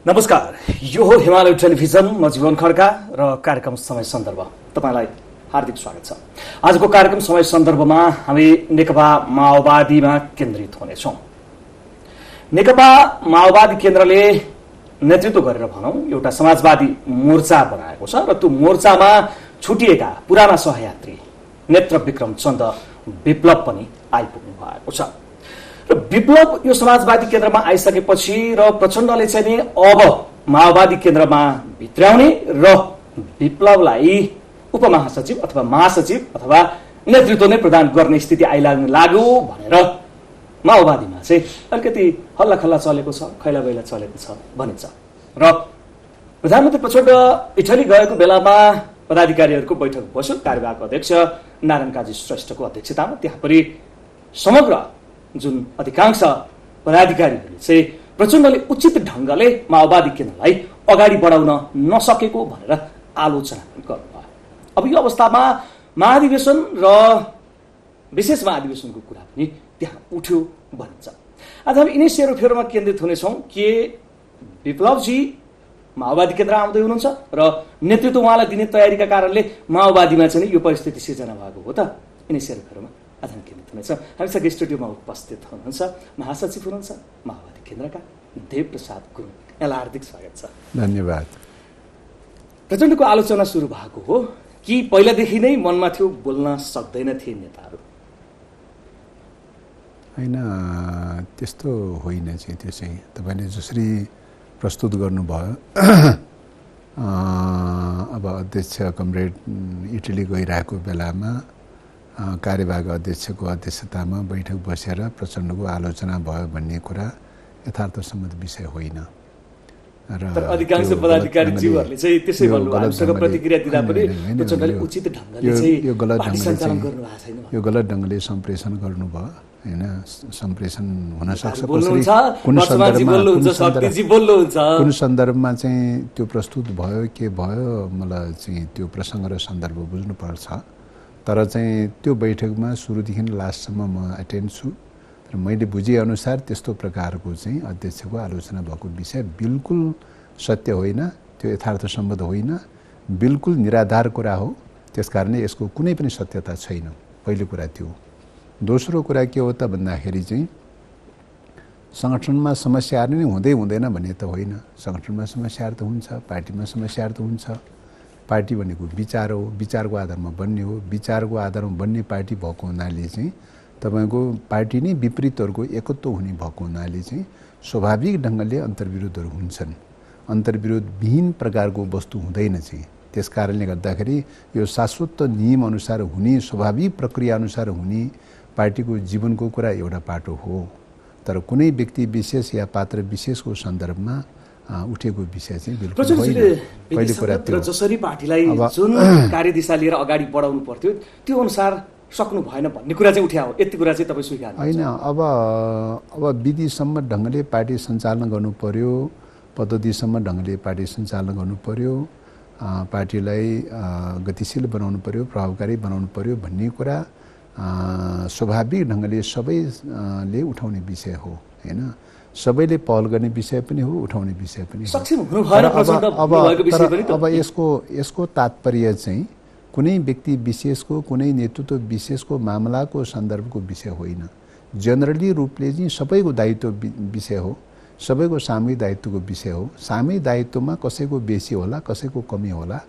नमस्कार, यो हो हिमालय टेलिभिजन। म जीवन खड्का र कार्यक्रम समय सन्दर्भ तपाईलाई हार्दिक स्वागत छ। आजको कार्यक्रम समय सन्दर्भमा हामी नेकपा माओवादीमा केन्द्रित हुनेछौँ। नेकपा माओवादी केन्द्रले नेतृत्व गरेर भनौँ एउटा समाजवादी मोर्चा बनाएको छ र त्यो मोर्चामा छुटिएका पुराना सहयात्री नेत्र विक्रम चन्द विप्लव पनि आइपुग्नु भएको छ। र विप्लव यो समाजवादी केन्द्रमा आइसकेपछि र प्रचण्डले चाहिँ नि अब माओवादी केन्द्रमा भित्र्याउने र विप्लवलाई उपमहासचिव अथवा महासचिव अथवा नेतृत्व नै प्रदान गर्ने स्थिति आइलाग्न लाग्यो भनेर माओवादीमा चाहिँ अलिकति हल्ला खल्ला चलेको छ, खैला बैला चलेको छ भनिन्छ। र प्रधानमन्त्री प्रचण्ड इटली गएको बेलामा पदाधिकारीहरूको बैठक बस्यो। कार्यवाहक अध्यक्ष नारायण काजी श्रेष्ठको अध्यक्षतामा। त्यहाँ पनि समग्र जुन अधिकांश पदाधिकारीहरूले चाहिँ प्रचण्डले उचित ढङ्गले माओवादी केन्द्रलाई अगाडि बढाउन नसकेको भनेर आलोचना गर्नुभयो। अब यो अवस्थामा महाधिवेशन र विशेष महाधिवेशनको कुरा पनि त्यहाँ उठ्यो भनिन्छ। आज हामी यिनै सेरोफेरोमा केन्द्रित हुनेछौँ के विप्लवजी माओवादी केन्द्र आउँदै हुनुहुन्छ र नेतृत्व उहाँलाई दिने तयारीका कारणले माओवादीमा चाहिँ यो परिस्थिति सिर्जना भएको हो त। यिनै सेरोफेरोमा आज हामी केन्द्रित हुनेछौँ। हामीसँग स्टुडियोमा उपस्थित हुनुहुन्छ महासचिव हुनुहुन्छ माओवादी केन्द्रका देवप्रसाद गुरुङ। यहाँलाई हार्दिक स्वागत छ। धन्यवाद। प्रचण्डको आलोचना सुरु भएको हो कि पहिलादेखि नै मनमा थियो बोल्न सक्दैन थिए नेताहरू? होइन, त्यस्तो होइन चाहिँ। त्यो चाहिँ तपाईँले जसरी प्रस्तुत गर्नुभयो अब अध्यक्ष कमरेड इटली गइरहेको बेलामा कार्यवाहक अध्यक्षको अध्यक्षतामा बैठक बसेर प्रचण्डको आलोचना भयो भन्ने कुरा यथार्थसम्मत विषय होइन। र अधिकांश पदाधिकारीज्यूहरूले चाहिँ त्यसै भन्नुभयो। हामीसँग प्रतिक्रिया दिँदा पनि प्रचण्डले उचित ढङ्गले चाहिँ पार्टी सञ्चालन गर्नु भएको छैन। यो गलत ढङ्गले सम्प्रेषण गर्नुभयो होइन। सम्प्रेषण हुन सक्छ कुन सन्दर्भमा चाहिँ त्यो प्रस्तुत भयो के भयो, मलाई चाहिँ त्यो प्रसङ्ग र सन्दर्भ बुझ्नुपर्छ। तर चाहिँ त्यो बैठकमा सुरुदेखि लास्टसम्म म एटेन्ड छु र मैले बुझेअनुसार त्यस्तो प्रकारको चाहिँ अध्यक्षको आलोचना भएको विषय बिल्कुल सत्य होइन, त्यो यथार्थसम्मत होइन, बिल्कुल निराधार कुरा हो। त्यसकारणले यसको कुनै पनि सत्यता छैन। पहिलो कुरा त्यो। दोस्रो कुरा के हो त भन्दाखेरि चाहिँ सङ्गठनमा समस्याहरू नै हुँदै हुँदैन भन्ने त होइन। सङ्गठनमा समस्याहरू त हुन्छ, पार्टीमा समस्याहरू त हुन्छ। पार्टी भनेको विचार हो, विचारको आधारमा बन्ने हो। विचारको आधारमा बन्ने पार्टी भएको हुनाले चाहिँ तपाईँको पार्टी नै विपरीतहरूको एकत्व हुने भएको हुनाले चाहिँ स्वाभाविक ढङ्गले अन्तर्विरोधहरू हुन्छन्। अन्तर्विरोधविहीन प्रकारको वस्तु हुँदैन चाहिँ। त्यस कारणले गर्दाखेरि यो शाश्वत नियम अनुसार हुने, स्वाभाविक प्रक्रिया अनुसार हुने पार्टीको जीवनको कुरा एउटा पाटो हो। तर कुनै व्यक्ति विशेष या पात्र विशेषको सन्दर्भमा उठेको विषय चाहिँ बिल्कुल होइन। पहिलो कुरा त्यो जसरी पार्टीलाई जुन कार्यदिशा लिएर अगाडि बढाउनु पर्थ्यो त्यो अनुसार सक्नु भएन भन्ने कुरा चाहिँ उठ्या हो। यति कुरा चाहिँ तपाईँ स्वीकार होइन। अब विधिसम्म ढङ्गले पार्टी सञ्चालन गर्नु पर्यो, पद्धतिसम्म ढङ्गले पार्टी सञ्चालन गर्नु पर्यो, पार्टीलाई गतिशील बनाउनु पर्यो, प्रभावकारी बनाउनु पर्यो भन्ने कुरा स्वाभाविक ढङ्गले सबैले उठाउने विषय हो होइन। सबैले पहल गर्ने विषय पनि हो, उठाउने विषय पनि हो। अब यसको तात्पर्य चाहिँ कुनै व्यक्ति विशेषको, कुनै नेतृत्व विशेषको मामलाको सन्दर्भको विषय होइन। जेनरली रूपले चाहिँ सबैको दायित्व विषय हो, सबैको सामूहिक दायित्वको विषय हो। सामूहिक दायित्वमा कसैको बेसी होला, कसैको कमी होला,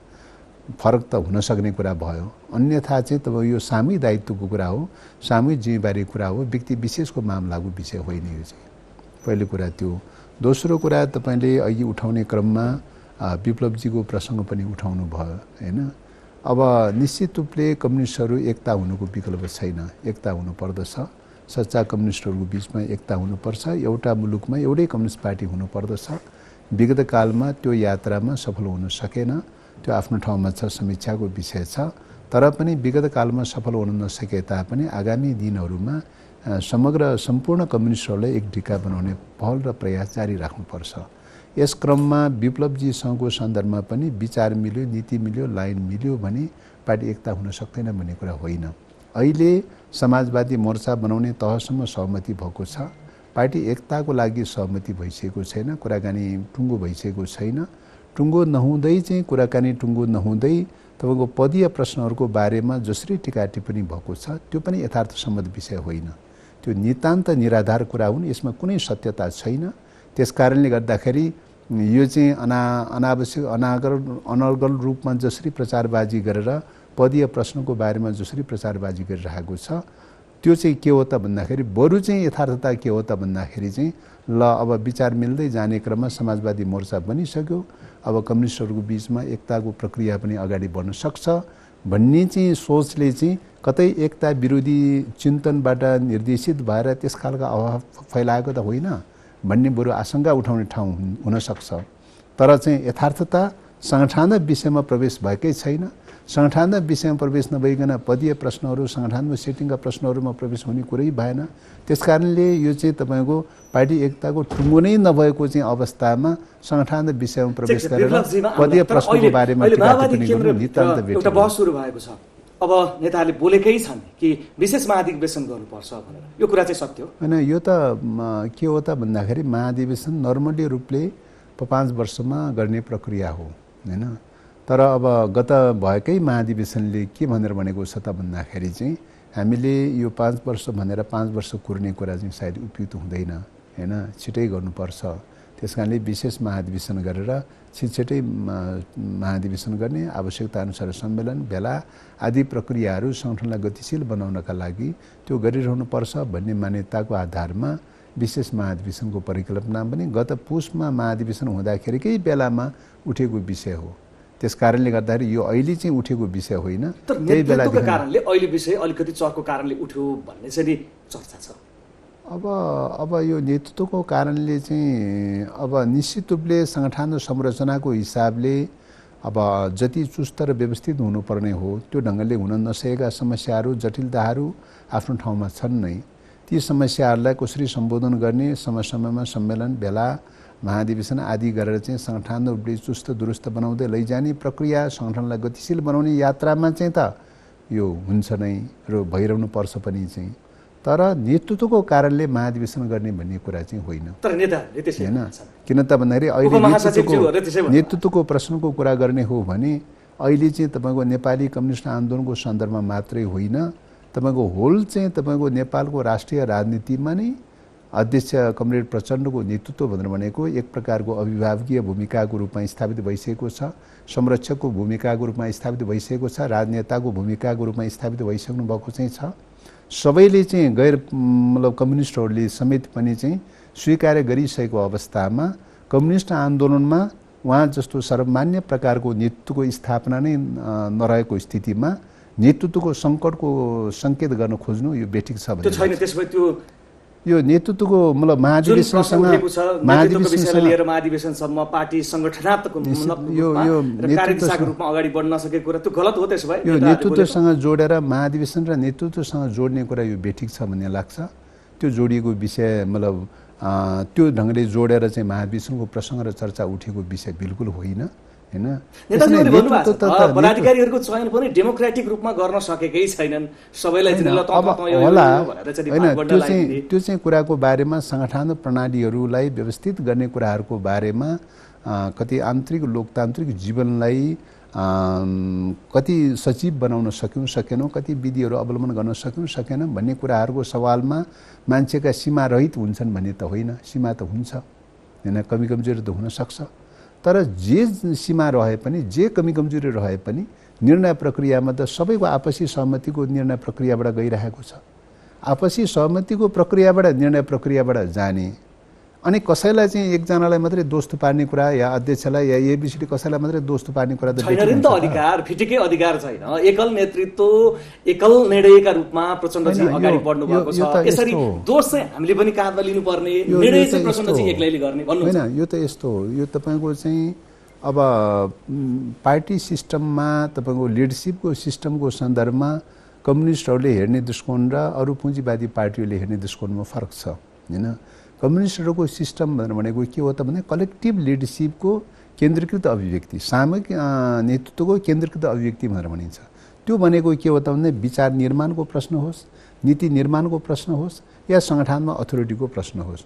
फरक त हुन सक्ने कुरा भयो। अन्यथा चाहिँ तब यो सामूहिक दायित्वको कुरा हो, सामूहिक जिम्मेवारी कुरा हो, व्यक्ति विशेषको मामलाको विषय होइन यो चाहिँ। पहिलो कुरा त्यो। दोस्रो कुरा तपाईँले अघि उठाउने क्रममा विप्लवजीको प्रसङ्ग पनि उठाउनु भयो होइन। अब निश्चित रूपले कम्युनिस्टहरू एकता हुनुको विकल्प छैन, एकता हुनुपर्दछ। सच्चा कम्युनिस्टहरूको बिचमा एकता हुनुपर्छ। एउटा मुलुकमा एउटै कम्युनिस्ट पार्टी हुनुपर्दछ। विगत कालमा त्यो यात्रामा सफल हुन सकेन, त्यो आफ्नो ठाउँमा छ, समीक्षाको विषय छ। तर पनि विगत कालमा सफल हुन नसके तापनि आगामी दिनहरूमा सम्पूर्ण कम्युनिस्टहरूलाई एक ढिक्का बनाउने पहल र प्रयास जारी राख्नुपर्छ। यस क्रममा विप्लवजीसँगको सन्दर्भमा पनि विचार मिल्यो, नीति मिल्यो, लाइन मिल्यो भने पार्टी एकता हुन सक्दैन भन्ने कुरा होइन। अहिले समाजवादी मोर्चा बनाउने तहसम्म सहमति भएको छ। पार्टी एकताको लागि सहमति भइसकेको छैन, कुराकानी टुङ्गो भइसकेको छैन। टुङ्गो नहुँदै चाहिँ कुराकानी टुङ्गो नहुँदै तपाईँको पदीय प्रश्नहरूको बारेमा जसरी टिका टिप्पणी भएको छ त्यो पनि यथार्थसम्मत विषय होइन, त्यो नितान्त निराधार कुरा हुन्, यसमा कुनै सत्यता छैन। त्यसकारणले गर्दाखेरि यो चाहिँ अनावश्यक अनर्गल रूपमा जसरी प्रचारबाजी गरेर पदीय प्रश्नको बारेमा जसरी प्रचारबाजी गरिरहेको छ त्यो चाहिँ के हो त भन्दाखेरि बरु चाहिँ यथार्थता के हो त भन्दाखेरि चाहिँ ल अब विचार मिल्दै जाने क्रममा समाजवादी मोर्चा बनिसक्यो, अब कम्युनिस्टहरूको बिचमा एकताको प्रक्रिया पनि अगाडि बढ्न सक्छ भन्ने चाहिँ सोचले चाहिँ कतै एकता विरोधी चिन्तनबाट निर्देशित भएर त्यस खालका अभाव फैलाएको त होइन भन्ने बरु आशंका उठाउने ठाउँ हुनसक्छ। तर चाहिँ यथार्थता सङ्गठन विषयमा प्रवेश भएकै छैन। सङ्गठन विषयमा प्रवेश नभइकन पदीय प्रश्नहरू सङ्गठनमा सेटिङका प्रश्नहरूमा प्रवेश हुने कुरै भएन। त्यसकारणले यो चाहिँ तपाईँको पार्टी एकताको टुङ्गो नै नभएको चाहिँ अवस्थामा सङ्गठन विषयमा प्रवेश गरेर पदीय प्रश्नको बारेमा टिका टिप्पणी गर्नु नितान्त बेठिक। एउटा बहस सुरु भएको छ, अब नेताहरूले बोलेकै छन् कि विशेष महाधिवेशन गर्नुपर्छ भनेर, यो कुरा चाहिँ सत्य हो होइन? यो त के हो त भन्दाखेरि महाधिवेशन नर्मली रूपले 5 वर्षमा गर्ने प्रक्रिया हो होइन। तर अब गत भएकै महाधिवेशनले के भनेर भनेको छ त भन्दाखेरि चाहिँ हामीले यो 5 वर्ष भनेर 5 वर्ष कुर्ने कुरा चाहिँ सायद उपयुक्त हुँदैन होइन, छिटै गर्नुपर्छ। त्यस कारणले विशेष महाधिवेशन गरेर छिटछिटै महाधिवेशन गर्ने, आवश्यकताअनुसार सम्मेलन भेला आदि प्रक्रियाहरू सङ्गठनलाई गतिशील बनाउनका लागि त्यो गरिरहनुपर्छ भन्ने मान्यताको आधारमा विशेष महाधिवेशनको परिकल्पना पनि गत पुसमा महाधिवेशन हुँदाखेरिकै बेलामा उठेको विषय हो। त्यस कारणले गर्दाखेरि यो अहिले चाहिँ उठेको विषय होइन। त्यही बेलाको कारणले अहिले विषय अलिकति चर्को कारणले उठ्यो भन्ने चाहिँ चर्चा छ। अब यो नेतृत्वको कारणले चाहिँ अब निश्चित रूपले सङ्गठन संरचनाको हिसाबले अब जति चुस्त र व्यवस्थित हुनुपर्ने हो त्यो ढङ्गले हुन नसकेका समस्याहरू जटिलताहरू आफ्नो ठाउँमा छन् नै। ती समस्याहरूलाई कसरी सम्बोधन गर्ने, समय समयमा सम्मेलन भेला महाधिवेशन आदि गरेर चाहिँ सङ्गठन रूपले चुस्त दुरुस्त बनाउँदै लैजाने प्रक्रिया, सङ्गठनलाई गतिशील बनाउने यात्रामा चाहिँ त यो हुन्छ नै र भइरहनु पर्छ पनि चाहिँ। तर नेतृत्वको कारणले महाधिवेशन गर्ने भन्ने कुरा चाहिँ होइन होइन। किन त भन्दाखेरि अहिले नेतृत्वको प्रश्नको कुरा गर्ने हो भने अहिले चाहिँ तपाईँको नेपाली कम्युनिस्ट आन्दोलनको सन्दर्भमा मात्रै होइन, तपाईँको होल चाहिँ तपाईँको नेपालको राष्ट्रिय राजनीतिमा नै अध्यक्ष कमरेड प्रचण्डको नेतृत्व भनेर भनेको एक प्रकारको अभिभावकीय भूमिकाको रूपमा स्थापित भइसकेको छ, संरक्षकको भूमिकाको रूपमा स्थापित भइसकेको छ, राजनेताको भूमिकाको रूपमा स्थापित भइसक्नु भएको चाहिँ छ। सबैले चाहिँ गैर मतलब कम्युनिस्टहरूले समेत पनि चाहिँ स्वीकार गरिसकेको अवस्थामा कम्युनिस्ट आन्दोलनमा उहाँ जस्तो सर्वमान्य प्रकारको नेतृत्वको स्थापना नै नरहेको स्थितिमा नेतृत्वको सङ्कटको सङ्केत गर्न खोज्नु यो बेठिक छ भने यो नेतृत्वको मतलब महाधिवेशनसम्म पार्टी संगठनात्मक यो कार्यदिशाको रूपमा अगाडि बढ्न नसकेको कुरा त्यो गलत हो। त्यसो भए यो नेतृत्वसँग जोडेर महाधिवेशन र नेतृत्वसँग जोड्ने कुरा यो बेठिक छ भन्ने लाग्छ। त्यो जोडिएको विषय मतलब त्यो ढङ्गले जोडेर चाहिँ महाधिवेशनको प्रसङ्ग र चर्चा उठेको विषय बिल्कुल होइन हैन। पदाधिकारीहरूको चयन पनि डेमोक्रेटिक रूपमा गर्न सकेकै छैनन्, सबैलाई त्यो चाहिँ कुराको बारेमा सङ्गठन प्रणालीहरूलाई व्यवस्थित गर्ने कुराहरूको बारेमा कति आन्तरिक लोकतान्त्रिक जीवनलाई कति सजीव बनाउन सक्यौँ सकेनौँ, कति विधिहरू अवलम्बन गर्न सक्यौँ सकेनौँ भन्ने कुराहरूको सवालमा मान्छेका सीमा रहित हुन्छन् भन्ने त होइन, सीमा त हुन्छ होइन, कमी कमजोरी त हुनसक्छ। तर जे सीमा रहे पनि, जे कमी कमजोरी रहे पनि निर्णय प्रक्रियामा त सबैको आपसी सहमतिको निर्णय प्रक्रियाबाट गइरहेको छ। आपसी सहमतिको प्रक्रियाबाट निर्णय प्रक्रियाबाट जाने अनि कसैलाई चाहिँ एकजनालाई मात्रै दोष पार्ने कुरा या अध्यक्षलाई या एबिसिडी कसैलाई मात्रै दोष पार्ने कुरा त छैन नि त। अधिकार फिटिकै अधिकार छैन। एकल नेतृत्व एकल निर्णयका रूपमा प्रचण्डजी अगाडि बढ्नु भएको छ। यसरी दोष चाहिँ हामीले पनि काँधमा लिनुपर्ने, निर्णय चाहिँ प्रचण्डजी एक्लैले गर्ने भन्नु हैन। यो त यस्तो हो, यो तपाईको चाहिँ अब पार्टी सिस्टममा तपाईको लिडरशिपको सिस्टमको सन्दर्भमा कम्युनिस्टहरूले हेर्ने दृष्टिकोण र अरू पुँजीवादी पार्टीहरूले हेर्ने दृष्टिकोणमा फरक छ हैन। कम्युनिस्टहरूको सिस्टम भनेको के हो त भने कलेक्टिभ लिडरसिपको केन्द्रीकृत अभिव्यक्ति, सामूहिक नेतृत्वको केन्द्रीकृत अभिव्यक्ति भनेर भनिन्छ। त्यो भनेको के हो त भने विचार निर्माणको प्रश्न होस्, नीति निर्माणको प्रश्न होस् या सङ्गठनमा अथोरिटीको प्रश्न होस्,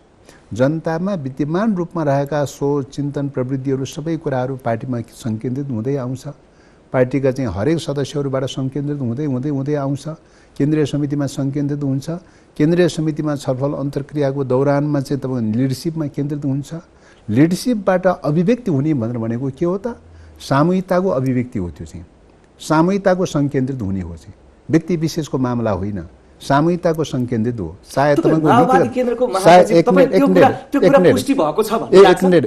जनतामा विद्यमान रूपमा रहेका सोच, चिन्तन, प्रवृत्तिहरू सबै कुराहरू पार्टीमा सङ्केन्द्रित हुँदै आउँछ। पार्टीका चाहिँ हरेक सदस्यहरूबाट सङ्केन्द्रित हुँदै हुँदै हुँदै आउँछ। केन्द्रीय समितिमा सङ्केन्द्रित हुन्छ। केन्द्रीय समितिमा छलफल अन्तर्क्रियाको दौरानमा चाहिँ तपाईँ लिडरसिपमा केन्द्रित हुन्छ। लिडरसिपबाट अभिव्यक्ति हुने भनेर भनेको के हो त? सामूहिकताको अभिव्यक्ति हो। त्यो चाहिँ सामूहिकताको सङ्केन्द्रित हुने हो चाहिँ, व्यक्ति विशेषको मामला होइन, सामूहिकताको सङ्केन्द्रित हो। सायद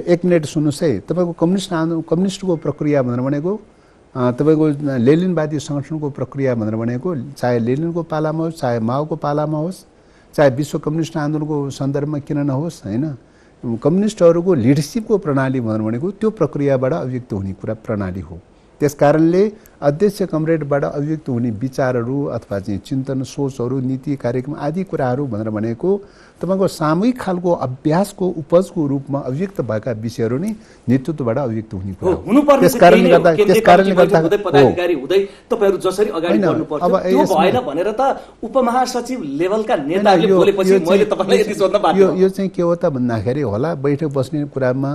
एक मिनट सुन्नुहोस् है। तपाईँको कम्युनिस्टको प्रक्रिया भनेर भनेको तपाईँको लेनिनवादी सङ्गठनको प्रक्रिया भनेर भनेको चाहे लेनिनको पालामा होस्, चाहे माओको पालामा होस्, चाहे विश्व कम्युनिस्ट आन्दोलनको सन्दर्भमा किन नहोस्, होइन, कम्युनिस्टहरूको लिडरसिपको प्रणाली भनेर भनेको त्यो प्रक्रियाबाट अभिव्यक्त हुने कुरा प्रणाली हो। त्यसकारणले अध्यक्ष कमरेडबाट अभिव्यक्त हुने विचारहरू अथवा चाहिँ चिन्तन, सोचहरू, नीति, कार्यक्रम आदि कुराहरू भनेर भनेको तपाईँको सामूहिक खालको अभ्यासको उपजको रूपमा अभिव्यक्त भएका विषयहरू नै नेतृत्वबाट अभिव्यक्त हुने कुरा हो। त्यसकारणले गर्दा पदाधिकारी हुँदै तपाईहरु जसरी अगाडि बढ्नुपर्छ त्यो भएन भनेर त उपमहासचिव लेभलका नेताहरूले बोलेपछि मैले तपाईलाई यति सोध्न बाध्य। यो चाहिँ के हो त भन्दाखेरि होला बैठक बस्ने कुरामा,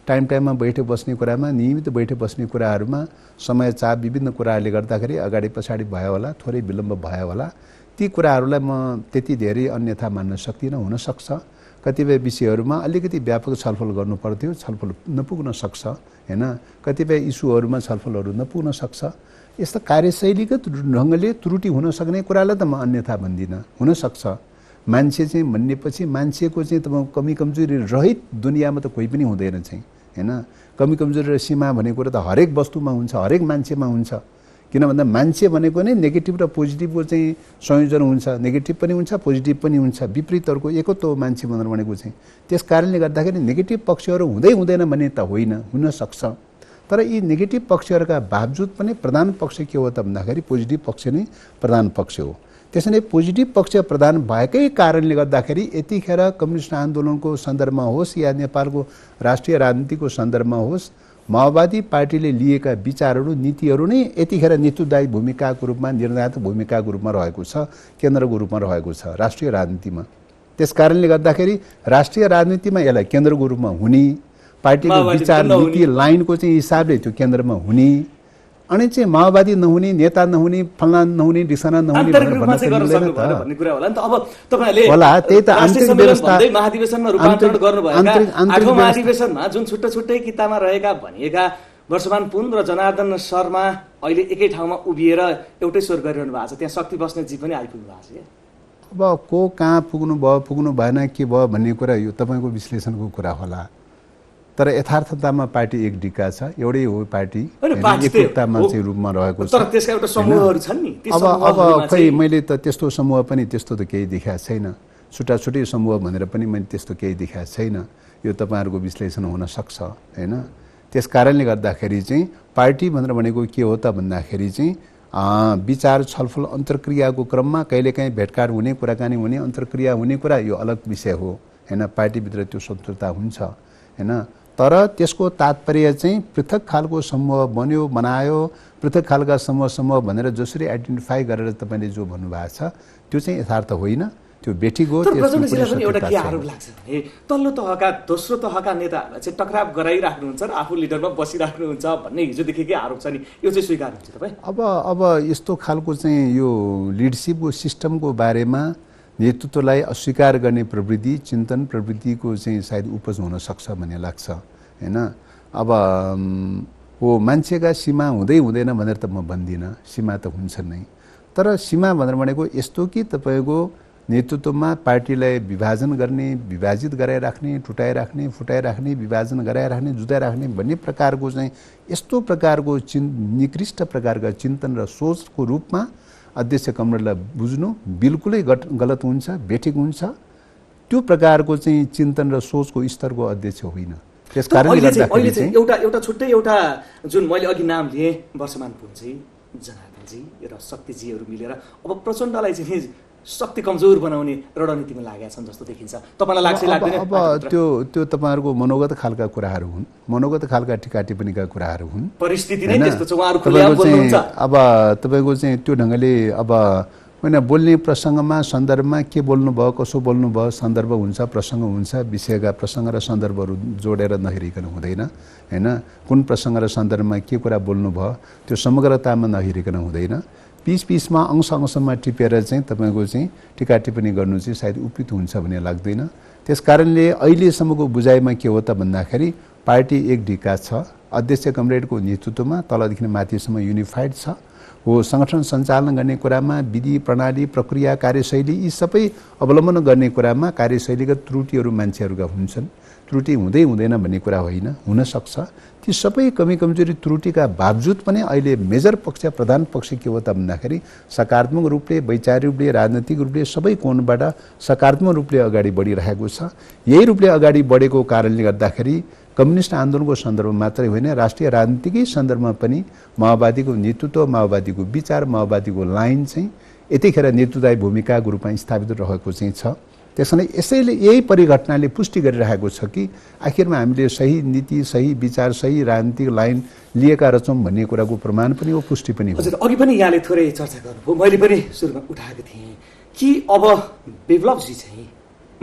टाइममा बैठक बस्ने कुरामा, नियमित बैठक बस्ने कुराहरूमा समय चाप विभिन्न कुराहरूले गर्दाखेरि अगाडि पछाडि भयो होला, थोरै विलम्ब भयो होला। ती कुराहरूलाई म त्यति धेरै अन्यथा मान्न सक्दिनँ। हुनसक्छ कतिपय विषयहरूमा अलिकति व्यापक छलफल गर्नु पर्थ्यो, छलफल नपुग्न सक्छ, होइन, कतिपय इस्युहरूमा छलफलहरू नपुग्न सक्छ। यस्ता कार्यशैलीगत ढङ्गले त्रुटि हुन सक्ने कुरालाई त म अन्यथा भन्दिनँ। हुनसक्छ मान्छे चाहिँ भन्नेपछि मान्छेको चाहिँ तपाईँको कमी कमजोरी रहित दुनियाँमा त कोही पनि हुँदैन चाहिँ, होइन। कमी कमजोरी र सीमा भनेको कुरा त हरेक वस्तुमा हुन्छ, हरेक मान्छेमा हुन्छ। किन भन्दा मान्छे भनेको नै नेगेटिभ र पोजिटिभको चाहिँ संयोजन हुन्छ, नेगेटिभ पनि हुन्छ, पोजिटिभ पनि हुन्छ, विपरीतहरूको एकत्व हो मान्छे भनेर भनेको चाहिँ। त्यस कारणले गर्दाखेरि नेगेटिभ पक्षहरू हुँदै हुँदैन भन्ने त होइन, हुनसक्छ। तर यी नेगेटिभ पक्षहरूका बावजुद पनि प्रधान पक्ष के हो त भन्दाखेरि पोजिटिभ पक्ष नै प्रधान पक्ष हो। त्यसैले पोजिटिभ पक्ष प्रधान भएकै कारणले गर्दाखेरि यतिखेर कम्युनिस्ट आन्दोलनको सन्दर्भमा होस् या नेपालको राष्ट्रिय राजनीतिको सन्दर्भमा होस्, माओवादी पार्टीले लिएका विचारहरू, नीतिहरू नै यतिखेर नेतृत्वदायी भूमिकाको रूपमा, निर्णायक भूमिकाको रूपमा रहेको छ, केन्द्रको रूपमा रहेको छ राष्ट्रिय राजनीतिमा। त्यस कारणले गर्दाखेरि राष्ट्रिय राजनीतिमा यसलाई केन्द्रको रूपमा हुने, पार्टीको विचार नीति लाइनको चाहिँ हिसाबले त्यो केन्द्रमा हुने, अनि चाहिँ माओवादी नहुने, नेता नहुने, फल्ना नहुने, डिसाना नहुने होला। त्यही त आन्तरिक व्यवस्था महाधिवेशनमा रूपान्तरण गर्नुभएका आठौं महाधिवेशनमा जुन छुट्टै छुट्टै किताबमा रहेका भनिएका वर्षमान पुन र जनार्दन शर्मा अहिले एकै ठाउँमा उभिएर एउटै स्वर गरिरहनु भएको छ। त्यहाँ शक्ति बस्नेतजी पनि आइपुग्नु भएको छ। अब को कहाँ पुग्नु भयो, पुग्नु भएन, के भयो भन्ने कुरा यो तपाईँको विश्लेषणको कुरा होला। तर यथार्थतामा पार्टी एक डिका छ, एउटै हो पार्टी, एकतामा चाहिँ रूपमा रहेको छ। तर त्यसका एउटा समूहहरू छन् नि। अब खै मैले त त्यस्तो समूह पनि त्यस्तो त केही देखाएको छैन, छुट्टा छुट्टै समूह भनेर पनि मैले त्यस्तो केही देखाएको छैन। यो तपाईँहरूको विश्लेषण हुन सक्छ, होइन। त्यस कारणले गर्दाखेरि चाहिँ पार्टी भनेर भनेको के हो त भन्दाखेरि चाहिँ विचार छलफल अन्तर्क्रियाको क्रममा कहिलेकाहीँ भेटघाट हुने, कुराकानी हुने, अन्तर्क्रिया हुने कुरा यो अलग विषय हो, होइन। पार्टीभित्र त्यो स्वतन्त्रता हुन्छ, होइन। तर त्यसको तात्पर्य चाहिँ पृथक खालको समूह बन्यो, बनायो, पृथक खालका समूह भनेर जसरी आइडेन्टिफाई गरेर तपाईँले जो भन्नुभएको छ त्यो चाहिँ यथार्थ होइन, त्यो बेठिक हो। एउटा के आरोप लाग्छ भने तल्लो तहका दोस्रो तहका नेताहरूलाई चाहिँ टकराव गराइराख्नुहुन्छ र आफू लिडरमा बसिराख्नुहुन्छ भन्ने हिजोदेखिकै आरोप छ नि, यो चाहिँ स्वीकार हुन्छ तपाईँ? अब यस्तो खालको चाहिँ यो लिडरसिपको सिस्टमको बारेमा नेतृत्वलाई अस्वीकार गर्ने प्रवृत्ति, चिन्तन प्रवृत्तिको चाहिँ सायद उपज हुन सक्छ भन्ने लाग्छ, होइन। अब हो मान्छेका सीमा हुँदै हुँदैन भनेर त म भन्दिनँ, सीमा त हुन्छ नै। तर सीमा भनेर भनेको यस्तो कि तपाईँको नेतृत्वमा पार्टीलाई विभाजन गर्ने, विभाजित गराइराख्ने, टुटाइराख्ने, फुटाइराख्ने, विभाजन गराइराख्ने, जुटाइराख्ने भन्ने प्रकारको चाहिँ यस्तो प्रकारको निकृष्ट प्रकारका चिन्तन र सोचको रूपमा अध्यक्ष कमरेडलाई बुझ्नु बिल्कुलै गलत हुन्छ, बेठिक हुन्छ। त्यो प्रकारको चाहिँ चिन्तन र सोचको स्तरको अध्यक्ष होइन। त्यस कारणले गर्दाखेरि चाहिँ एउटा छुट्टै एउटा जुन मैले अघि नाम लिएँ वर्षमान पुनजी, जनार्दनजी र शक्तिजीहरू मिलेर अब प्रचण्डलाई चाहिँ शक्ति कमजोर बनाउने रणनीतिमा लागेका छन् जस्तो देखिन्छ। तपाईँलाई लाग्छ लाग्दैन? अब त्यो तपाईँहरूको मनोगत खालका कुराहरू हुन्, मनोगत खालका टिका टिप्पणीका कुराहरू हुन्। परिस्थिति नै त्यस्तो छ, उहाँहरू खुलेआम बोल्नुहुन्छ। अब तपाईँको चाहिँ त्यो ढङ्गले अब होइन बोल्ने प्रसङ्गमा सन्दर्भमा के बोल्नुभयो कसो बोल्नुभयो सन्दर्भ हुन्छ प्रसङ्ग हुन्छ विषयका प्रसङ्ग र सन्दर्भहरू जोडेर नहेरिकन हुँदैन होइन कुन प्रसङ्ग र सन्दर्भमा के कुरा बोल्नुभयो त्यो समग्रतामा नहेरिकन हुँदैन पिसमा अंशमा टिपेर चाहिँ तपाईँको चाहिँ टिका टिप्पणी गर्नु चाहिँ सायद उपयुक्त हुन्छ भन्ने लाग्दैन त्यसकारणले अहिलेसम्मको बुझाइमा के हो त भन्दाखेरि पार्टी एक ढिका छ अध्यक्ष कमरेडको नेतृत्वमा तलदेखि माथिसम्म युनिफाइड छ हो संगठन सञ्चालन गर्ने कुरामा विधि प्रणाली प्रक्रिया कार्यशैली यी सबै अवलम्बन गर्ने कुरामा कार्यशैलीगत त्रुटिहरू मान्छेहरूका हुन्छन् त्रुटि हुँदै हुँदैन भन्ने कुरा होइन हुन सक्छ ती सबै कमी कमजोरी त्रुटिका बावजुद पनि अहिले मेजर पक्ष प्रधान पक्ष के हो त भन्दाखेरि सकारात्मक रूपले वैचारिक रूपले राजनीतिक रूपले सबै कोणबाट सकारात्मक रूपले अगाडि बढिरहेको छ यही रूपले अगाडि बढेको कारणले गर्दाखेरि कम्युनिस्ट आन्दोलनको सन्दर्भमा मात्रै होइन राष्ट्रिय राजनीतिकै सन्दर्भमा पनि माओवादीको नेतृत्व माओवादीको विचार माओवादीको लाइन चाहिँ यतिखेर नेतृत्वदायी भूमिकाको रूपमा स्थापित रहेको चाहिँ छ त्यसैले यसैले यही परिघटनाले पुष्टि गरिरहेको छ कि आखिरमा हामीले सही नीति सही विचार सही राजनीतिक लाइन लिएका रहेछौँ भन्ने कुराको प्रमाण पनि हो पुष्टि पनि हो हजुर अघि पनि यहाँले थोरै चर्चा गर्नुभयो मैले पनि सुरुमा उठाएको थिएँ कि अब विप्लवजी चाहिँ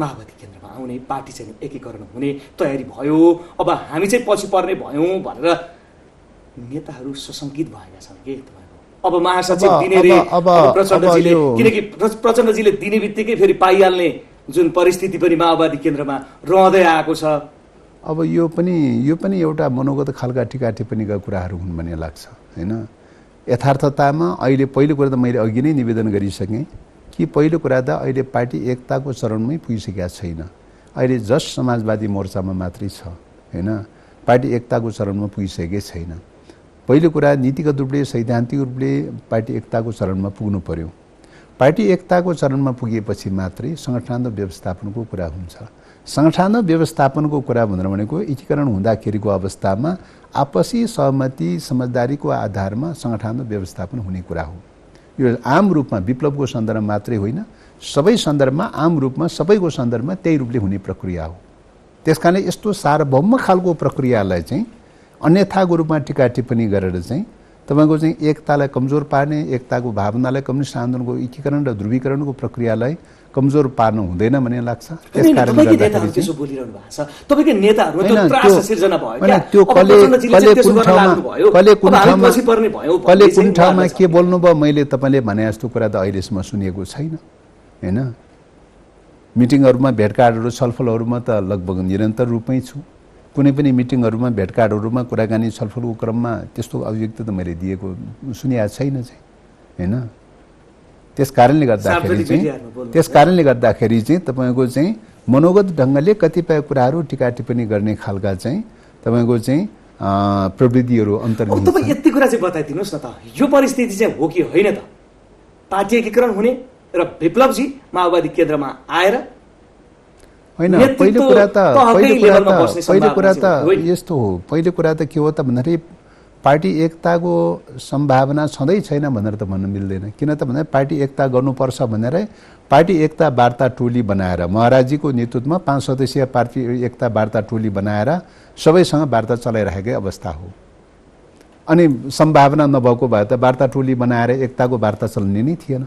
माओवादी केन्द्रमा आउने पार्टी चाहिँ एकीकरण हुने तयारी भयो अब हामी चाहिँ पछि पर्ने भयौँ भनेर नेताहरू सशङ्कित भएका छन् के तपाईँको अब महासचिव दिने रे प्रचण्डजीले किनकि प्रचण्डजीले दिने बित्तिकै फेरि पाइहाल्ने जुन परिस्थिति पनि माओवादी केन्द्रमा रहँदै आएको छ अब यो पनि एउटा मनोगत खालका टिका टिप्पणीका कुराहरू हुन् भन्ने लाग्छ होइन यथार्थतामा अहिले पहिलो कुरा त मैले अघि नै निवेदन गरिसकेँ कि पहिलो कुरा त अहिले पार्टी एकताको चरणमै पुगिसकेका छैन अहिले जस्ट समाजवादी मोर्चामा मात्रै छ होइन पार्टी एकताको चरणमा पुगिसकेकै छैन पहिलो कुरा नीतिगत रूपले सैद्धान्तिक रूपले पार्टी एकताको चरणमा पुग्नु पर्यो पार्टी एकताको चरणमा पुगेपछि मात्रै सङ्गठनात्मक व्यवस्थापनको कुरा हुन्छ सङ्गठनात्मक व्यवस्थापनको कुरा भनेको एकीकरण हुँदाखेरिको अवस्थामा आपसी सहमति समझदारीको आधारमा सङ्गठनात्मक व्यवस्थापन हुने कुरा हो यो आम रूपमा विप्लवको सन्दर्भमा मात्रै होइन सबै सन्दर्भमा आम रूपमा सबैको सन्दर्भमा त्यही रूपले हुने प्रक्रिया हो त्यसकारणले यस्तो सार्वभौम खालको प्रक्रियालाई चाहिँ अन्यथाको रूपमा टिका टिप्पणी गरेर चाहिँ तपाईँको चाहिँ एकतालाई कमजोर पार्ने एकताको भावनालाई कम्युनिस्ट आन्दोलनको एकीकरण र ध्रुवीकरणको प्रक्रियालाई कमजोर पार्नु हुँदैन भन्ने लाग्छ त्यसकारणले गर्दाखेरि त्यसो बोलिरहनु भएको छ तपाईको नेताहरुमा त्यो त्रास सिर्जना भयो क्या त्यो कले कुन ठाउँमा के बोल्नुभयो मैले तपाईले भने जस्तो कुरा त अहिलेसम्म सुनेको छैन हैन मिटिङहरुमा भेटघाटहरु छलफलहरुमा त लगभग निरन्तर रूपमै छु कुनै पनि मिटिङहरुमा भेटघाटहरुमा कुराकानी छलफलको क्रममा त्यस्तो अभिव्यक्ति त मैले दिएको सुनिया छैन चाहिँ हैन त्यसकारणले गर्दाखेरि चाहिँ तपाईको चाहिँ मनोगत ढंगले कतिपय कुराहरू टिका टिप्पणी गर्ने खालका चाहिँ तपाईको चाहिँ प्रवृत्तिहरू अन्तर्निहित छन्। तपाईं यति कुरा चाहिँ बताइदिनुस् न त यो परिस्थिति चाहिँ हो कि होइन त पार्टी एकीकरण हुने र विप्लवजी माओवादी केन्द्रमा आएर हैन पहिलो कुरा त यस्तो हो पहिलो कुरा त के हो त भन्दाखेरि पार्टी एकताको सम्भावना छँदै छैन भनेर त भन्न मिल्दैन किन त भन्दा पार्टी एकता गर्नुपर्छ भनेर पार्टी एकता वार्ता टोली बनाएर महाराजीको नेतृत्वमा 5 सदस्यीय पार्टी एकता वार्ता टोली बनाएर सबैसँग वार्ता चलाइरहेकै अवस्था हो अनि सम्भावना नभएको भए त वार्ता टोली बनाएर एकताको वार्ता चल्ने नै थिएन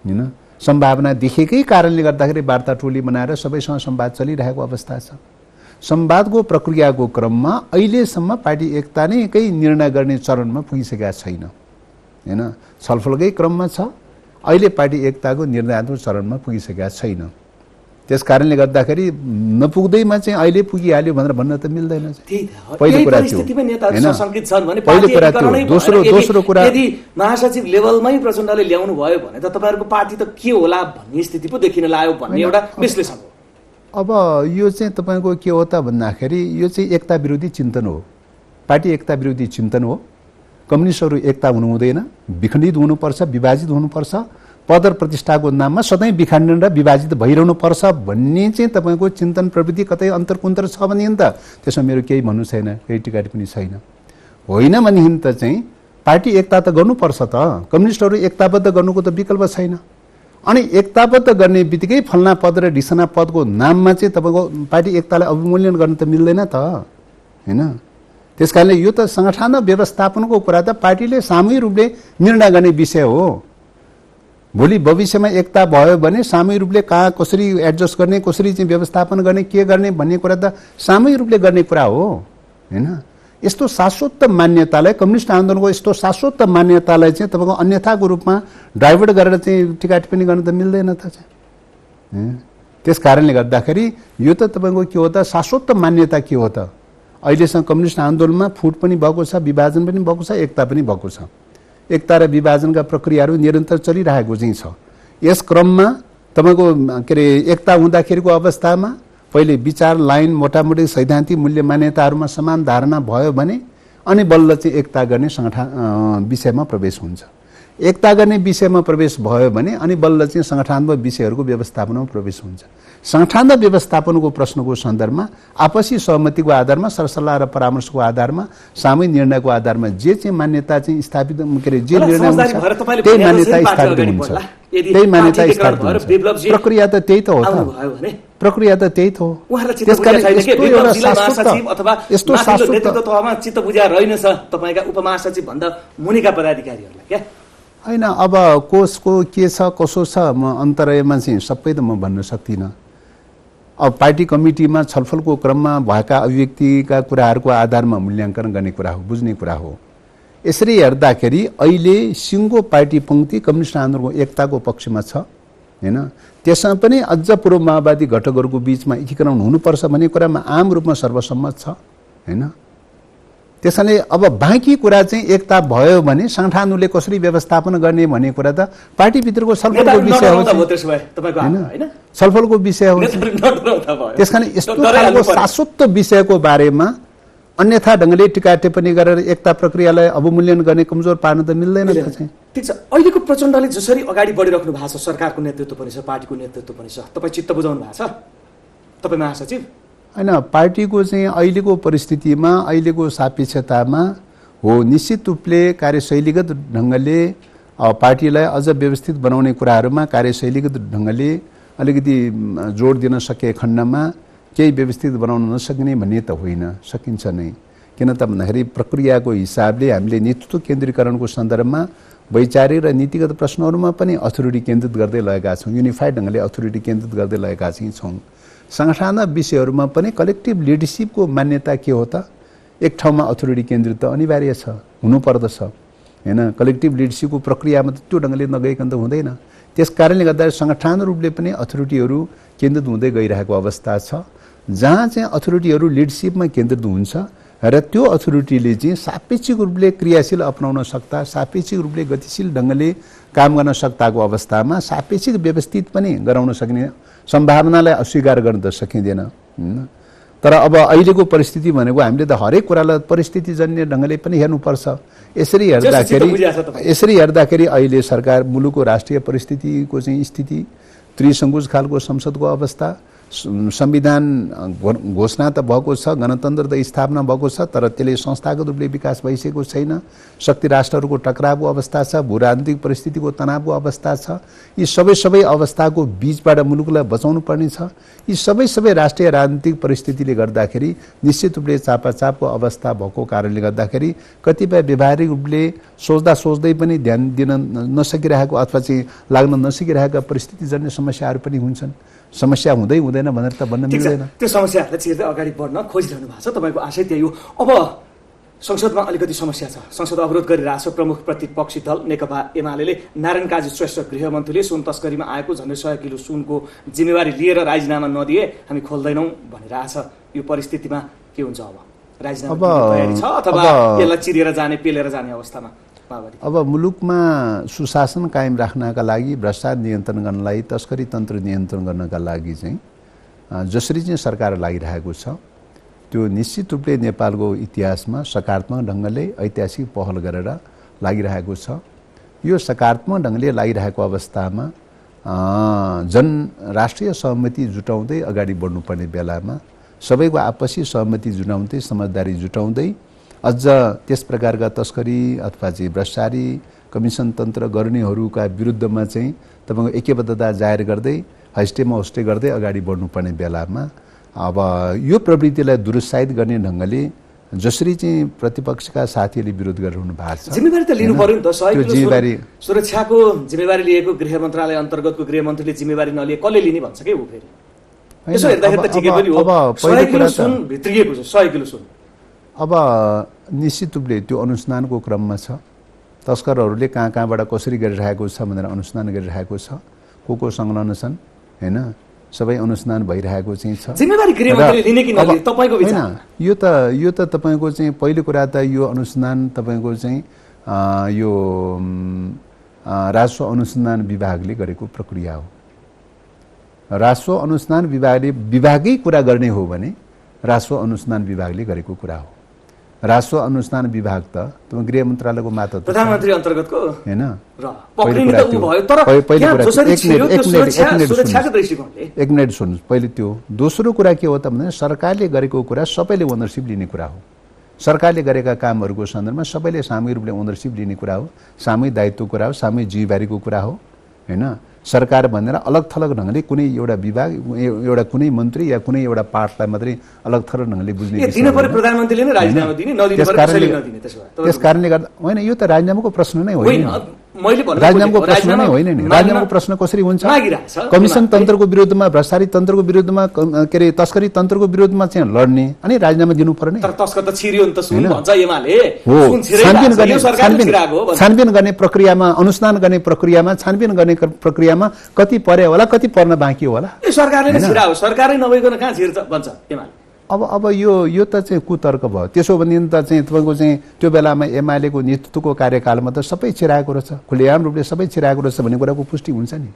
हैन सम्भावना देखेकै कारणले गर्दाखेरि वार्ता टोली बनाएर सबैसँग संवाद चलिरहेको अवस्था छ संवादको प्रक्रियाको क्रममा अहिलेसम्म पार्टी एकता नै केही निर्णय गर्ने चरणमा पुगिसकेका छैन हैन छलफलकै क्रममा छ अहिले पार्टी एकताको निर्णयात्मक चरणमा पुगिसकेका छैन त्यसकारणले गर्दाखेरि नपुग्दैमा चाहिँ अहिले पुगिहाल्यो भनेर भन्न त मिल्दैन पहिलो कुरा त्यो हैन संकेत छन् भने पहिलो कुरा त्यो दोस्रो कुरा यदि महासचिव लेभलमै प्रचण्डले ल्याउनु भयो भने त तपाईहरुको पार्टी त के होला भन्ने स्थिति पो देखिन लाग्यो भन्ने एउटा विश्लेषण हो अब यो चाहिँ तपाईको के हो त भन्दाखेरि यो चाहिँ एकता विरोधी चिन्तन हो पार्टी एकता विरोधी चिन्तन हो कम्युनिस्टहरु एकता हुनु हुँदैन विखण्डित हुनुपर्छ विभाजित हुनुपर्छ पद र प्रतिष्ठाको नाममा सधैँ विखण्डन र विभाजित भइरहनु पर्छ भन्ने चाहिँ तपाईको चिन्तन प्रवृत्ति कतै अन्तरकुन्तर छ भने नि त त्यसमा मेरो केही भन्नु छैन केही टिका टिप्पणी छैन होइन भने नि त चाहिँ पार्टी एकता त गर्नुपर्छ त कम्युनिस्टहरु एकताबद्ध गर्नुको त विकल्प छैन अनि एकताबद्ध गर्ने बित्तिकै फल्ना पद र ढिसना पदको नाममा चाहिँ तपाईको पार्टी एकतालाई अवमूल्यन गर्न त मिल्दैन त हैन त्यसकारणले यो त संगठन व्यवस्थापनको कुरा त पार्टीले सामूहिक रूपले निर्णय गर्ने विषय हो भोलि भविष्यमा एकता भयो भने सामूहिक रूपले कहाँ कसरी एडजस्ट गर्ने, कसरी चाहिँ व्यवस्थापन गर्ने, के गर्ने भन्ने कुरा त सामूहिक रूपले गर्ने कुरा हो हैन। यस्तो शाश्वत मान्यतालाई, कम्युनिस्ट आन्दोलनको यस्तो शाश्वत मान्यतालाई चाहिँ तपाईँको अन्यथाको रूपमा डाइभर्ट गरेर चाहिँ टिका टिप्पणी गर्न त मिल्दैन त चाहिँ। त्यस कारणले गर्दाखेरि यो त तपाईँको के हो त, शाश्वत मान्यता के हो त। अहिलेसम्म कम्युनिस्ट आन्दोलनमा फुट पनि भएको छ, विभाजन पनि भएको छ, एकता पनि भएको छ। एकता र विभाजनका प्रक्रियाहरू निरन्तर चलिरहेको चाहिँ छ। यस क्रममा तपाईँको के अरे एकता हुँदाखेरिको अवस्थामा पहिले विचार लाइन मोटामोटी सैद्धान्तिक मूल्य मान्यताहरूमा समान धारणा भयो भने अनि बल्ल चाहिँ एकता गर्ने विषयमा प्रवेश हुन्छ। एकता गर्ने विषयमा प्रवेश भयो भने अनि बल्ल चाहिँ संगठनात्मक विषयहरूको व्यवस्थापनमा प्रवेश हुन्छ। संगठनात्मक व्यवस्थापनको प्रश्नको सन्दर्भमा आपसी सहमतिको आधारमा, सरसल्लाह र परामर्शको आधारमा, सामूहिक निर्णयको आधारमा जे चाहिँ मान्यता चाहिँ स्थापित के अरे जे निर्णय हुन्छ त्यही मान्यता स्थापित हुन्छ। त्यही मान्यता स्थापित हुन्छ। प्रक्रिया त त्यही त हो त, प्रक्रिया त त्यही त हो। त्यसकारण यस्तो शाश्वत नेतृत्वमा चित्त बुझा रहेनछ तपाईका उपमहासचिव भन्दा मुनिका पदाधिकारीहरूलाई क्या हैन। अब कोसको के छ कसो छ म अन्तरयमा चाहिँ सबै त म भन्न सक्दिनँ। अब पार्टी कमिटीमा छलफलको क्रममा भएका अभिव्यक्तिका कुराहरूको आधारमा मूल्याङ्कन गर्ने कुरा हो, बुझ्ने कुरा हो। यसरी हेर्दाखेरि अहिले सिङ्गो पार्टी पङ्क्ति कम्युनिस्ट आन्दोलनको एकताको पक्षमा छ हैन। त्यसमा पनि अझ पूर्व माओवादी घटकहरूको बीचमा एकीकरण हुनुपर्छ भन्ने कुरामा आम रूपमा सर्वसम्मत छ हैन। त्यसैले अब बाँकी कुरा चाहिँ एकता भयो भने संगठनले कसरी व्यवस्थापन गर्ने भन्ने कुरा त पार्टीभित्रको छलफलको विषय हो हैन, छलफलको विषय हो। त्यसकारण यस्तो खालको शाश्वत विषयको बारेमा अन्यथा ढङ्गले टिका टिप्पणी गरेर एकता प्रक्रियालाई अवमूल्यन गर्ने, कमजोर पार्न त मिल्दैन त चाहिँ। ठिक छ, अहिलेको प्रचण्डले जसरी अगाडि बढिराख्नु भएको छ, सरकारको नेतृत्व पनि छ, पार्टीको नेतृत्व पनि छ, तपाईँ चित्त बुझाउनु भएको छ तपाईँ महासचिव हैन। पार्टीको चाहिँ अहिलेको परिस्थितिमा, अहिलेको सापेक्षतामा हो निश्चित रूपले कार्यशैलीगत ढङ्गले पार्टीलाई अझ व्यवस्थित बनाउने कुराहरूमा कार्यशैलीगत ढङ्गले अलिकति जोड दिन सके खण्डमा केही व्यवस्थित बनाउन नसक्ने भन्ने त होइन, सकिन्छ नै। किन त भन्दाखेरि प्रक्रियाको हिसाबले हामीले नेतृत्व केन्द्रीकरणको सन्दर्भमा वैचारिक र नीतिगत प्रश्नहरूमा पनि अथोरिटी केन्द्रित गर्दै लगेका छौँ, युनिफाइड ढङ्गले अथोरिटी केन्द्रित गर्दै लगेका चाहिँ छौँ। संगठनात्मक विषयहरूमा पनि कलेक्टिभ लिडरसिपको मान्यता के हो त, एक ठाउँमा अथोरिटी केन्द्रित त अनिवार्य छ, हुनुपर्दछ हैन। कलेक्टिभ लिडरसिपको प्रक्रियामा त त्यो ढङ्गले नगइकन त हुँदैन। त्यस कारणले गर्दा संगठन रूपले पनि अथोरिटीहरू केन्द्रित हुँदै गइरहेको अवस्था छ, जहाँ चाहिँ अथोरिटीहरू लिडरसिपमा केन्द्रित हुन्छ र त्यो अथोरिटीले चाहिँ सापेक्षिक रूपले क्रियाशील अपनाउन सक्दा, सापेक्षिक रूपले गतिशील ढङ्गले काम गर्न सक्दाको अवस्थामा सापेक्षिक व्यवस्थित पनि गराउन सक्ने सम्भावनालाई अस्वीकार गर्न त सकिँदैन हैन। तर अब अहिलेको परिस्थिति भनेको हामीले त हरेक कुरालाई परिस्थितिजन्य ढङ्गले पनि हेर्नुपर्छ। यसरी हेर्दाखेरि अहिले सरकार मुलुकको राष्ट्रिय परिस्थितिको चाहिँ स्थिति, त्रिसङ्कुच खालको संसदको अवस्था, संविधान घोषणा त भएको छ, गणतन्त्र त स्थापना भएको छ, तर त्यसले संस्थागत रूपले विकास भइसकेको छैन। शक्ति राष्ट्रहरूको टकरावको अवस्था छ, भूराजनीतिक परिस्थितिको तनावको अवस्था छ। यी सबै अवस्थाको बीचबाट मुलुकलाई बचाउनु पर्ने छ। यी सबै राष्ट्रिय राजनीतिक परिस्थितिले गर्दाखेरि निश्चित रूपले चापाचापको अवस्था भएको कारणले गर्दाखेरि कतिपय व्यावहारिक रूपले सोच्दै पनि ध्यान दिन नसकिरहेको अथवा चाहिँ लाग्न नसकिरहेका परिस्थितिजन्य समस्याहरू पनि हुन्छन्। समस्या हुँदै हुँदैन भनेर त भन्न मिल्दैन। त्यो समस्याहरूलाई चिर्दै अगाडि बढ्न खोजिरहनु भएको छ, तपाईँको आशय त्यही हो। अब संसदमा अलिकति समस्या छ, संसद अवरोध गरिरहेछ प्रमुख प्रतिपक्षी दल नेकपा एमाले। नारायण काजी श्रेष्ठ गृहमन्त्रीले सुन तस्करीमा आएको झन्डै 100 किलो सुनको जिम्मेवारी लिएर राजीनामा नदिए हामी खोल्दैनौँ भनिरहेछ। यो परिस्थितिमा के हुन्छ? अब राजीनामा तयारी छ अथवा यसलाई चिरेर जाने, पेलेर जाने अवस्थामा? अब मुलुकमा सुशासन कायम राख्नका लागि, भ्रष्टाचार नियन्त्रण गर्नलाई, तस्करी तन्त्र नियन्त्रण गर्नका लागि चाहिँ जसरी चाहिँ सरकार लागिरहेको छ, त्यो निश्चित रूपले नेपालको इतिहासमा सकारात्मक ढङ्गले ऐतिहासिक पहल गरेर लागिरहेको छ। यो सकारात्मक ढङ्गले लागिरहेको अवस्थामा राष्ट्रिय सहमति जुटाउँदै अगाडि बढ्नुपर्ने बेलामा सबैको आपसी सहमति जुटाउँदै, समझदारी जुटाउँदै अझ त्यस प्रकारका तस्करी अथवा चाहिँ भ्रष्टाचारी कमिसन तन्त्र गर्नेहरूका विरुद्धमा चाहिँ तपाईँको ऐक्यबद्धता जाहेर गर्दै हस्टेमा होस्टे गर्दै अगाडि बढ्नुपर्ने बेलामा अब यो प्रवृत्तिलाई दुरुत्साहित गर्ने ढङ्गले जसरी चाहिँ प्रतिपक्षका साथीहरूले विरोध गरिरहनु भएको छ, जिम्मेवारी त लिनु पर्यो नि त। 100 किलो जिम्मेवारी सुरक्षाको जिम्मेवारी लिएको गृह मन्त्रालय अन्तर्गतको गृहमन्त्रीले जिम्मेवारी नलिए कसले लिने भन्छ के ऊ फेरि? यसो हेर्दाखेरि त ठिकै पनि हो। 100 किलो सुन भित्रिएको छ, 100 किलो सुन। अब निश्चित रूपले त्यो अनुसन्धानको क्रममा छ। तस्करहरूले कहाँबाट कसरी गरिरहेको छ भनेर अनुसन्धान गरिरहेको छ, को संलग्न छन् हैन, सबै अनुसन्धान भइरहेको चाहिँ छ। जिम्मेवारी गृहमन्त्रीले लिने कि नलिने तपाईको विचार? यो त तपाईको चाहिँ पहिलो कुरा त यो अनुसन्धान तपाईको चाहिँ यो राजस्व अनुसन्धान विभागले गरेको प्रक्रिया हो। राजस्व अनुसन्धान विभागै कुरा गर्ने हो भने राजस्व अनुसन्धान विभागले गरेको कुरा हो। राजस्व अनुसन्धान विभाग त गृह मन्त्रालयको मात्र प्रधानमन्त्री अन्तर्गतको हैन। एक मिनट सुन्नु, पहिले त्यो। दोस्रो कुरा के हो त भने सरकारले गरेको कुरा सबैले ओनरसिप लिने कुरा हो। सरकारले गरेका कामहरूको सन्दर्भमा सबैले सामूहिक रूपले ओनरसिप लिने कुरा हो, सामूहिक दायित्व कुरा हो, सामूहिक जिम्मेवारीको कुरा हो हैन। सरकार भनेर अलग थलग ढङ्गले कुनै एउटा विभाग, एउटा कुनै मन्त्री या कुनै एउटा पार्टलाई मात्रै अलग थलग ढङ्गले बुझ्ने प्रधानमन्त्रीले नै राजीनामा दिने, त्यस कारणले गर्दा होइन, यो त राजीनामाको प्रश्न नै होइन। राजीनामाको प्रश्न नै होइन नि। राजीनामाको प्रश्न कसरी हुन्छ? कमिसन तन्त्रको विरुद्धमा, भ्रष्टाचारी तन्त्रको विरुद्धमा, के अरे तस्करी तन्त्रको विरुद्धमा चाहिँ लड्ने अनि राजीनामा दिनु पर्ने। तर तस्कर त छिरियो नि त, सुन भन्छ एमाले। छानबिन गर्ने प्रक्रियामा, अनुसन्धान गर्ने प्रक्रियामा, छानबिन गर्ने प्रक्रियामा कति पर्यो होला, कति पर्न बाँकी होला? यो सरकारले नै छिरायो, सरकारै नभइकन कहाँ छिर्छ भन्छ एमाले। अब यो त चाहिँ कुतर्क भयो। त्यसो भने त चाहिँ तपाईँको चाहिँ त्यो बेलामा एमालेको नेतृत्वको कार्यकालमा त सबै छिराएको रहेछ, खुलेआम रूपले सबै छिराएको रहेछ भन्ने कुराको पुष्टि हुन्छ नि।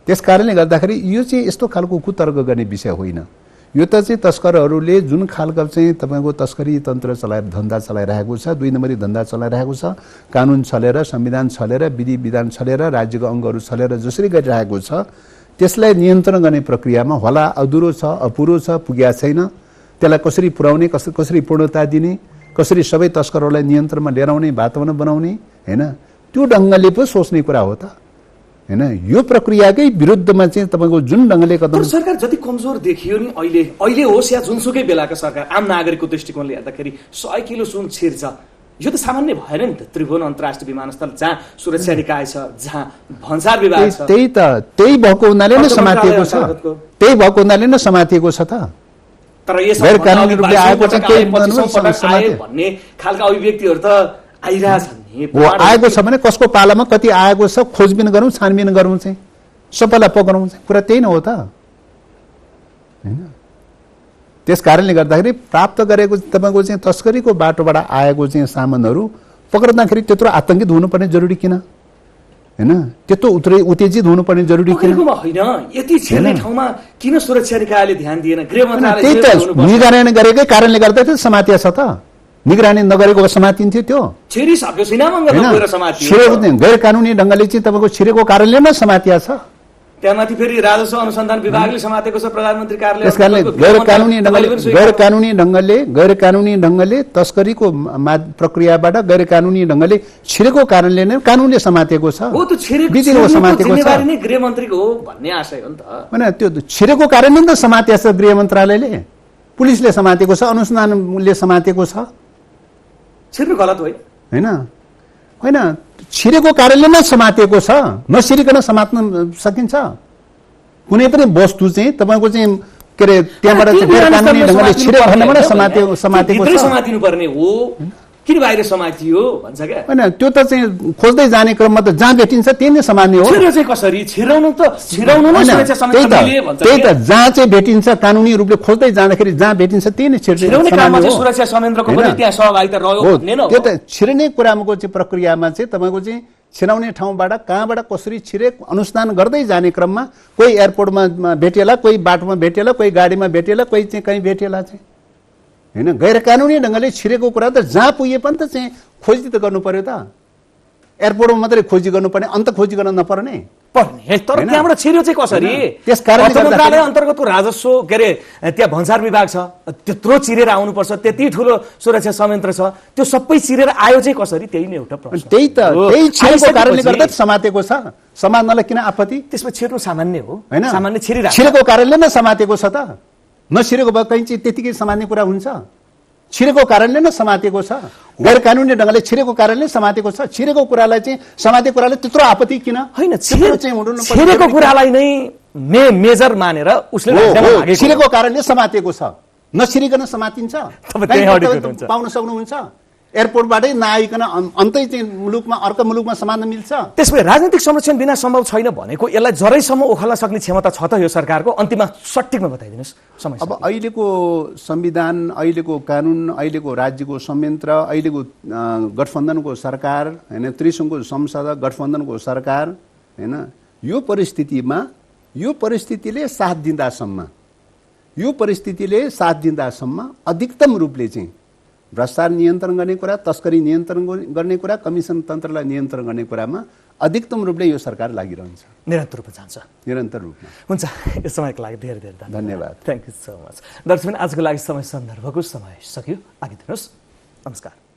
त्यस कारणले गर्दाखेरि यो चाहिँ यस्तो खालको कुतर्क गर्ने विषय होइन। यो त चाहिँ तस्करहरूले जुन खालको चाहिँ तपाईँको तस्करी तन्त्र धन्दा चलाइरहेको छ, 2 नम्बरी धन्दा चलाइरहेको छ, कानुन छलेर, संविधान छलेर, विधि विधान छलेर, राज्यको अङ्गहरू छलेर जसरी गरिरहेको छ, त्यसलाई नियन्त्रण गर्ने प्रक्रियामा होला अधुरो छ, अपुरो छ, पुगेको छैन, त्यसलाई कसरी पुर्याउने, कसरी पूर्णता दिने, कसरी सबै तस्करहरूलाई नियन्त्रणमा लिएर आउने, वातावरण बनाउने हैन, त्यो ढङ्गले पो सोच्ने कुरा हो त हैन। यो प्रक्रियाकै विरुद्धमा चाहिँ तपाईको जुन ढङ्गले कदम, सरकार जति कमजोर देखियो नि अहिले होस् या जुनसुकै बेलाका सरकार, आम नागरिकको दृष्टिकोणले हेर्दाखेरि 100 किलो सुन छिर्छ, यो त सामान्य भएन नि त। त्रिभुवन अन्तर्राष्ट्रिय विमानस्थल जहाँ सुरक्षा निकाय छ, जहाँ भन्सार विभाग छ, त्यही भएको हुनाले नै समातिएको छ, त्यही भएको हुनाले नै समातिएको छ त। तर यस गैर कानुनी रूपले आएको छ भन्ने खालका अभिव्यक्तिहरू त आइरहेछन् नि। आएको छ भने कसको पालामा कति आएको छ खोजबिन गरौँ, छानबिन गरौँ, चाहिँ सबैलाई पक्रौँ, चाहिँ कुरा त्यही नै हो त हैन। त्यस कारणले गर्दाखेरि प्राप्त गरेको तपाईँको चाहिँ तस्करीको बाटोबाट आएको चाहिँ सामानहरू पक्रँदाखेरि त्यत्रो आतंकित हुनुपर्ने जरुरी किन हैन? त्यत्रो उत्तेजित हुनुपर्ने जरुरी किन होइन? यति छिर्ने ठाउँमा किन सुरक्षा निकायले ध्यान दिएन? गृह मन्त्रालयले त्यही त निगरानी गरेकै कारणले गर्दा त समातिया छ त। निगरानी नगरेको समातिन्थ्यो, त्यो छिरिसक्यो, सिनामङ्ग गएर समातियो। गैर कानुनी ढङ्गले चाहिँ तपाईँको छिरेको कारणले नै समातिया छ। त्यहाँमाथि फेरि राजस्व अनुसन्धान विभागले समातेको छ, प्रधानमन्त्री कार्यालय। त्यसकारणले गैर कानुनी ढङ्गले तस्करीको प्रक्रियाबाट गैर कानुनी ढङ्गले छिरेको कारणले नै कानुनले समातेको छ। हो, त्यो छिरेको समातेको छ, जिम्मेवारी नै गृह मन्त्रीको हो भन्ने आशय हो नि त। हैन, त्यो छिरेको कारणले नै समातेको छ गृह मन्त्रालयले, पुलिसले समातेको छ, अनुसन्धानले समातेको छ। छिर्नु गलत होइन हैन, होइन छिरेको कारणले नै समातिएको छ, नछिरिकन समात्न सकिन्छ। कुनै पनि वस्तु चाहिँ तपाईँको चाहिँ के अरे त्यहाँबाट गैर कानुनी ढङ्गले छिरेको भन्नेबाट समातेको छ। समातिनु पर्ने हो, किन बाहिर समातियो भन्छ क्या? होइन, त्यो त चाहिँ खोज्दै जाने क्रममा त जहाँ भेटिन्छ त्यही नै समात्ने हो। छिर्नु चाहिँ कसरी? छिराउनु नै सुरक्षा समितिले भन्छ। त्यही त जहाँ चाहिँ भेटिन्छ कानुनी रूपले खोज्दै जाँदाखेरि जहाँ भेटिन्छ त्यही नै छिर्ने काममा चाहिँ सुरक्षा संयन्त्रको पनि त्यहाँ सहभागिता रह्यो भन्ने न हो। त्यो त छिर्ने कुराको चाहिँ प्रक्रियामा चाहिँ तपाईँको चाहिँ छिराउने ठाउँबाट कहाँबाट कसरी छिरे अनुसन्धान गर्दै जाने क्रममा कोही एयरपोर्टमा भेटेला, कोही बाटोमा भेटेला, कोही गाडीमा भेटेला, कोही चाहिँ कहीँ भेटेला चाहिँ हैन। गैर कानुनी ढङ्गले छिरेको कुरा त जहाँ पुगे पनि त चाहिँ खोजी त गर्नु पर्यो त। एयरपोर्टमा मात्रै खोजी गर्नुपर्ने, अन्त खोजी गर्न नपर्ने पर्ने। तर त्यहाँबाट छिर्यो चाहिँ कसरी? त्यस कारणले मन्त्रालय अन्तर्गतको राजस्व के अरे त्यहाँ भन्सार विभाग छ, त्यत्रो चिरेर आउनुपर्छ, त्यति ठुलो सुरक्षा संयन्त्र छ, त्यो सबै चिरेर आयो चाहिँ कसरी? त्यही नै एउटा प्रश्न। त्यही छिरेको कारणले गर्दा समातेको छ, समात्नलाई किन आपत्ति? त्यसमा छिर्नु सामान्य हो हैन? सामान्य छिरेको कारणले नै समातेको छ त। नछिरेको भए कहीँ चाहिँ त्यतिकै समात्ने कुरा हुन्छ? छिरेको कारणले नै समातेको छ, गैर कानुनी ढङ्गले छिरेको कारणले समातेको छ। छिरेको कुरालाई चाहिँ समातेको कुरालाई त्यत्रो आपत्ति किन? होइन, छिरेको कुरालाई नै मेजर मानेर उसले छिरेको कारणले समातेको छ, नछिरिकन समातिन्छ? पाउन सक्नुहुन्छ? एयरपोर्टबाटै नआइकन अन्तै चाहिँ मुलुकमा अर्को मुलुकमा समात्न मिल्छ? त्यसपछि राजनीतिक संरक्षण बिना सम्भव छैन भनेको यसलाई जरैसम्म ओखाल्न सक्ने क्षमता छ त यो सरकारको? अन्तिममा सटिकमा बताइदिनुहोस् समय। अब अहिलेको संविधान, अहिलेको कानुन, अहिलेको राज्यको संयन्त्र, अहिलेको गठबन्धनको सरकार होइन, त्रिसङ्घको संसद, गठबन्धनको सरकार होइन, यो परिस्थितिले साथ दिँदासम्म अधिकतम रूपले चाहिँ भ्रष्टाचार नियन्त्रण गर्ने कुरा, तस्करी नियन्त्रण गर्ने कुरा, कमिसन तन्त्रलाई नियन्त्रण गर्ने कुरामा अधिकतम रूपले यो सरकार लागिरहन्छ, निरन्तर रूपमा जान्छ। निरन्तर रूपमा। हुन्छ, यस समयको लागि धेरै धेरै धन्यवाद। Thank you so much. दर्शक, आजको लागि समय सन्दर्भको समय सकियो। आगे दिनुहोस्। नमस्कार।